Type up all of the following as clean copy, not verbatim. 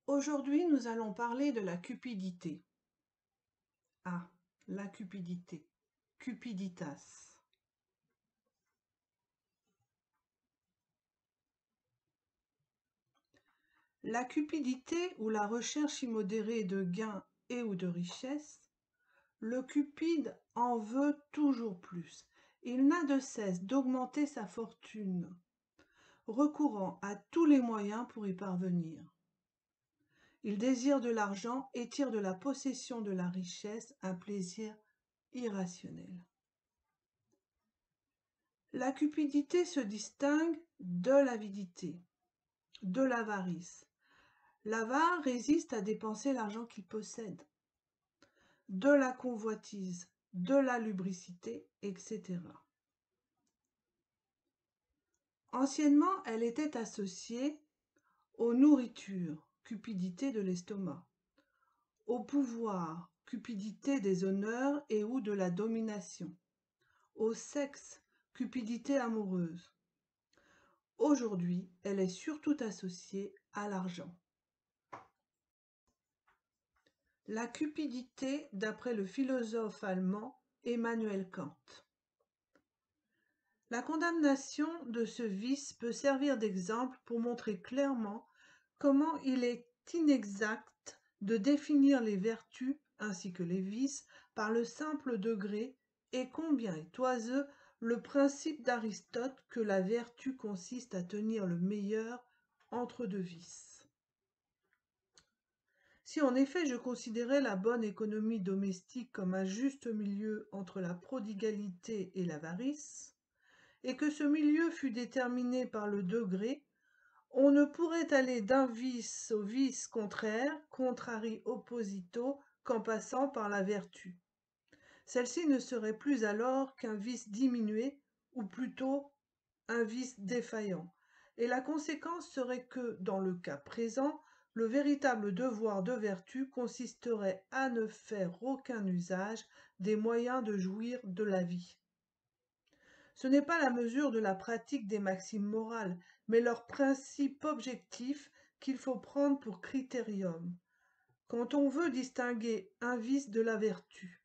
Aujourd'hui, nous allons parler de la cupidité. Ah, la cupidité. Cupiditas. La cupidité ou la recherche immodérée de gains et ou de richesse, le cupide en veut toujours plus. Il n'a de cesse d'augmenter sa fortune, recourant à tous les moyens pour y parvenir. Il désire de l'argent et tire de la possession de la richesse un plaisir irrationnel. La cupidité se distingue de l'avidité, de l'avarice. L'avare résiste à dépenser l'argent qu'il possède, de la convoitise, de la lubricité, etc. Anciennement, elle était associée aux nourritures, cupidité de l'estomac, au pouvoir, cupidité des honneurs et ou de la domination, au sexe, cupidité amoureuse. Aujourd'hui, elle est surtout associée à l'argent. La cupidité d'après le philosophe allemand Emmanuel Kant. La condamnation de ce vice peut servir d'exemple pour montrer clairement comment il est inexact de définir les vertus ainsi que les vices par le simple degré et combien est oiseux le principe d'Aristote que la vertu consiste à tenir le meilleur entre deux vices. Si en effet je considérais la bonne économie domestique comme un juste milieu entre la prodigalité et l'avarice, et que ce milieu fût déterminé par le degré, on ne pourrait aller d'un vice au vice contraire, contrari opposito, qu'en passant par la vertu. Celle-ci ne serait plus alors qu'un vice diminué, ou plutôt un vice défaillant, et la conséquence serait que, dans le cas présent, le véritable devoir de vertu consisterait à ne faire aucun usage des moyens de jouir de la vie. Ce n'est pas la mesure de la pratique des maximes morales, mais leur principe objectif qu'il faut prendre pour critérium, quand on veut distinguer un vice de la vertu.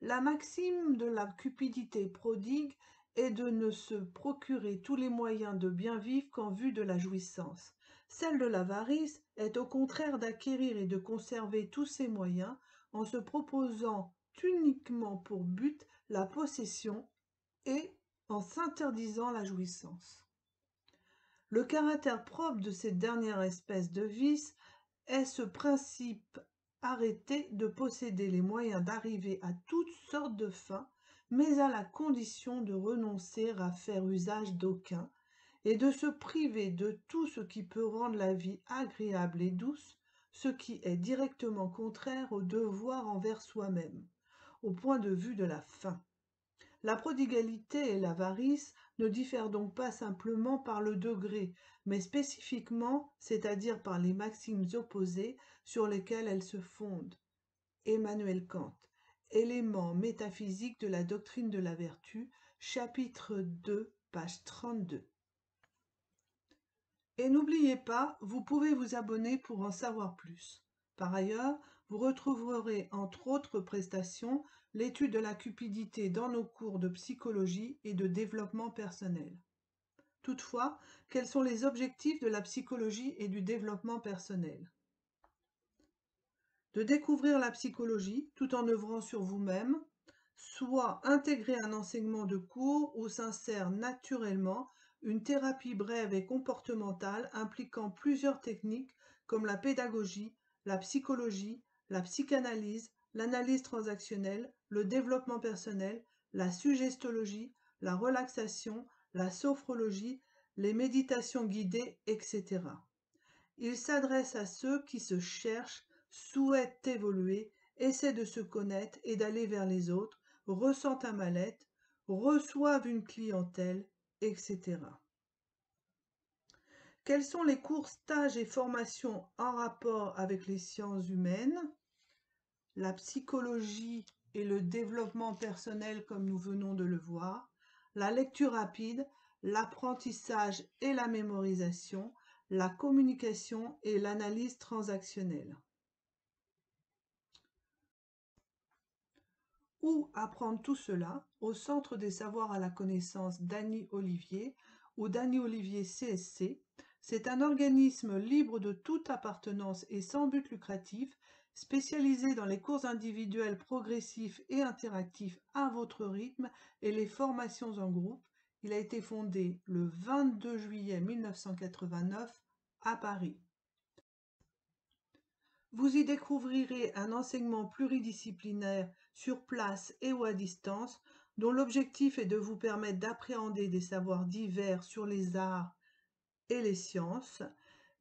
La maxime de la cupidité prodigue est de ne se procurer tous les moyens de bien vivre qu'en vue de la jouissance. Celle de l'avarice est au contraire d'acquérir et de conserver tous ces moyens en se proposant uniquement pour but la possession et en s'interdisant la jouissance. Le caractère propre de cette dernière espèce de vice est ce principe arrêté de posséder les moyens d'arriver à toutes sortes de fins, mais à la condition de renoncer à faire usage d'aucun, et de se priver de tout ce qui peut rendre la vie agréable et douce, ce qui est directement contraire au devoir envers soi-même, au point de vue de la fin. La prodigalité et l'avarice ne diffèrent donc pas simplement par le degré, mais spécifiquement, c'est-à-dire par les maximes opposées sur lesquelles elles se fondent. Emmanuel Kant, Éléments métaphysiques de la doctrine de la vertu, chapitre 2, page 32. Et n'oubliez pas, vous pouvez vous abonner pour en savoir plus. Par ailleurs, vous retrouverez entre autres prestations l'étude de la cupidité dans nos cours de psychologie et de développement personnel. Toutefois, quels sont les objectifs de la psychologie et du développement personnel? De découvrir la psychologie tout en œuvrant sur vous-même, soit intégrer un enseignement de cours où s'insère naturellement une thérapie brève et comportementale impliquant plusieurs techniques comme la pédagogie, la psychologie, la psychanalyse, l'analyse transactionnelle, le développement personnel, la suggestologie, la relaxation, la sophrologie, les méditations guidées, etc. Il s'adresse à ceux qui se cherchent, souhaitent évoluer, essaient de se connaître et d'aller vers les autres, ressentent un mal-être, reçoivent une clientèle, etc. Quels sont les cours, stages et formations en rapport avec les sciences humaines, la psychologie et le développement personnel comme nous venons de le voir, la lecture rapide, l'apprentissage et la mémorisation, la communication et l'analyse transactionnelle. Où apprendre tout cela? Au Centre des savoirs à la connaissance Dany Olivier ou Dany Olivier CSC. C'est un organisme libre de toute appartenance et sans but lucratif, spécialisé dans les cours individuels progressifs et interactifs à votre rythme et les formations en groupe. Il a été fondé le 22 juillet 1989 à Paris. Vous y découvrirez un enseignement pluridisciplinaire sur place et ou à distance, dont l'objectif est de vous permettre d'appréhender des savoirs divers sur les arts et les sciences.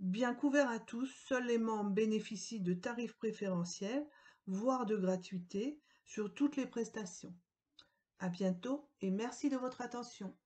Bien couvert à tous, seuls les membres bénéficient de tarifs préférentiels, voire de gratuité, sur toutes les prestations. À bientôt et merci de votre attention.